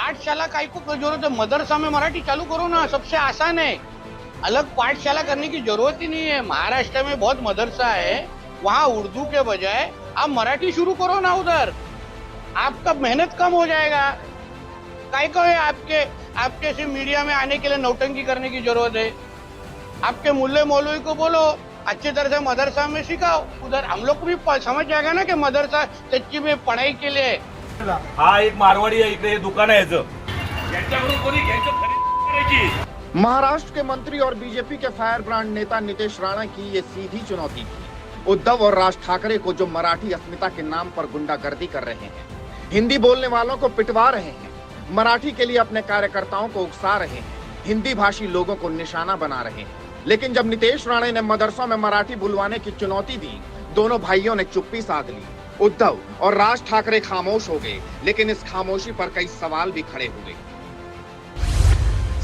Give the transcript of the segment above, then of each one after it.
पाठशाला काय को जरूरत है? मदरसा में मराठी चालू करो ना, सबसे आसान है। अलग पाठशाला करने की जरूरत ही नहीं है। महाराष्ट्र में बहुत मदरसा है, वहाँ उर्दू के बजाय आप मराठी शुरू करो ना उधर, आपका मेहनत कम हो जाएगा। काय को है आपके से मीडिया में आने के लिए नौटंकी करने की जरूरत है? आपके मुल्ले मौलवी को बोलो अच्छी तरह से मदरसा में सिखाओ, उधर हम लोग को भी समझ जाएगा ना कि मदरसा सच्ची में पढ़ाई के लिए। हा एक मारवाडी आहे, इकडे दुकान आहे याचं, यांच्याकडून कोणी घ्यायचं, खरेदी करायची। महाराष्ट्र के मंत्री और बीजेपी के फायर ब्रांड नेता नीतीश राणा की ये सीधी चुनौती थी उद्धव और राज ठाकरे को, जो मराठी अस्मिता के नाम पर गुंडागर्दी कर रहे हैं, हिंदी बोलने वालों को पिटवा रहे हैं, मराठी के लिए अपने कार्यकर्ताओं को उकसा रहे हैं, हिंदी भाषी लोगों को निशाना बना रहे हैं। लेकिन जब नीतीश राणे ने मदरसों में मराठी बुलवाने की चुनौती दी, दोनों भाइयों ने चुप्पी साध ली। उद्धव और राज ठाकरे खामोश हो गए, लेकिन इस खामोशी पर कई सवाल भी खड़े हुए।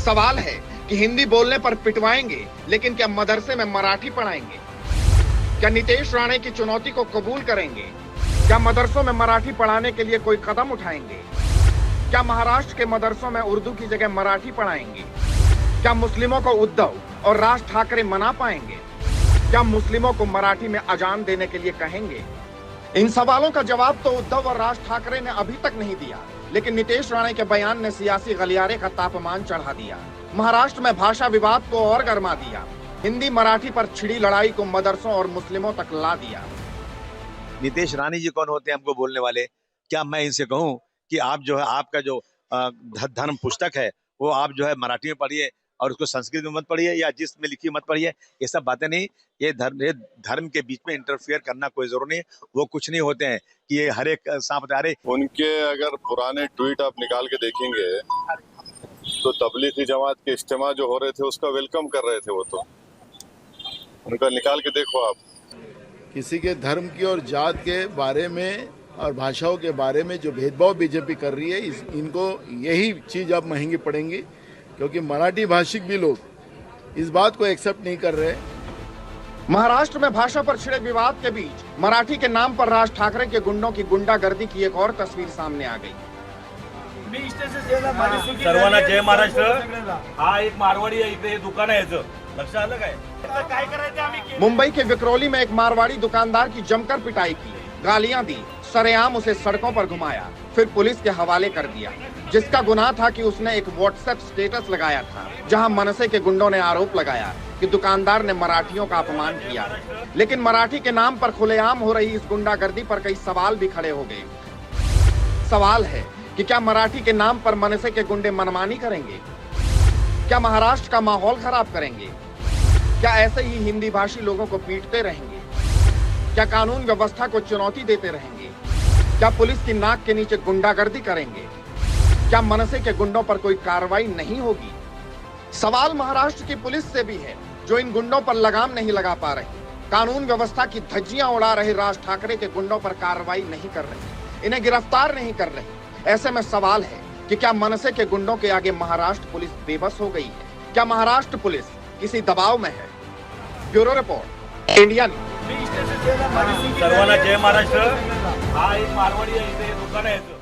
सवाल है कि हिंदी बोलने पर पिटवाएंगे, लेकिन क्या मदरसे में मराठी पढ़ाएंगे? क्या नीतीश राणे की चुनौती को कबूल करेंगे? क्या मदरसों में मराठी पढ़ाने के लिए कोई कदम उठाएंगे? क्या महाराष्ट्र के मदरसों में उर्दू की जगह मराठी पढ़ाएंगे? क्या मुस्लिमों को उद्धव और राज ठाकरे मना पाएंगे? क्या मुस्लिमों को मराठी में अजान देने के लिए कहेंगे? इन सवालों का जवाब तो उद्धव और राज ठाकरे ने अभी तक नहीं दिया, लेकिन नीतीश राणे के बयान ने सियासी गलियारे का तापमान चढ़ा दिया। महाराष्ट्र में भाषा विवाद को और गर्मा दिया। हिंदी मराठी पर छिड़ी लड़ाई को मदरसों और मुस्लिमों तक ला दिया। नीतीश राणे जी कौन होते हैं हमको बोलने वाले? क्या मैं इनसे कहूं कि आप जो है, आपका जो धर्म पुस्तक है वो आप जो है मराठी में पढ़िए और उसको संस्कृत में मत पढ़िए, या जिसमें लिखी मत पढ़िए? ये सब बातें नहीं। ये धर्म के बीच में इंटरफेयर करना कोई जरूरी नहीं। वो कुछ नहीं होते हैं कि ये हर एक सांप दारे। उनके अगर पुराने ट्वीट आप निकाल के देखेंगे तो तबलीगी जमात के इज्तिमा जो हो रहे थे उसका वेलकम कर रहे थे। वो तो उनका निकाल के देखो आप। किसी के धर्म की और जात के बारे में और भाषाओं के बारे में जो भेदभाव बीजेपी कर रही है, इनको यही चीज अब महंगी पड़ेंगी, क्योंकि मराठी भाषिक भी लोग इस बात को एक्सेप्ट नहीं कर रहे। महाराष्ट्र में भाषा पर छिड़े विवाद के बीच मराठी के नाम पर राज ठाकरे के गुंडों की गुंडागर्दी की एक और तस्वीर सामने आ गई। सर्वांना जय महाराष्ट्र। हा एक मारवाडी आहे, इकडे दुकान आहे याचं, लक्षात आलं काय? काय करायचं आम्ही? मुंबई के विक्रोली में एक मारवाड़ी दुकानदार की जमकर पिटाई की, गालियां दी, सरेआम उसे सड़कों पर घुमाया, फिर पुलिस के हवाले कर दिया, जिसका गुनाह था कि उसने एक व्हाट्सएप स्टेटस लगाया था जहां मनसे के गुंडों ने आरोप लगाया कि दुकानदार ने मराठियों का अपमान किया। लेकिन मराठी के नाम पर खुलेआम हो रही इस गुंडागर्दी पर कई सवाल भी खड़े हो गए। सवाल है कि क्या मराठी के नाम पर मनसे के गुंडे मनमानी करेंगे? क्या महाराष्ट्र का माहौल खराब करेंगे? क्या ऐसे ही हिंदी भाषी लोगों को पीटते रहेंगे? क्या कानून व्यवस्था को चुनौती देते रहेंगे? क्या पुलिस की नाक के नीचे गुंडागर्दी करेंगे? क्या मनसे के गुंडों पर कोई कार्रवाई नहीं होगी? सवाल महाराष्ट्र की पुलिस से भी है, जो इन गुंडों पर लगाम नहीं लगा पा रही। कानून व्यवस्था की धज्जियां उड़ा रहे राज ठाकरे के गुंडों पर कार्रवाई नहीं कर रही, इन्हें गिरफ्तार नहीं कर रही। ऐसे में सवाल है कि क्या मनसे के गुंडों के आगे महाराष्ट्र पुलिस बेबस हो गई है? क्या महाराष्ट्र पुलिस किसी दबाव में है? Bureau report, India news. सर्वांना जय महाराष्ट्र। हा एक मारवाडी आहे, इकडे दुकान आहे याचं।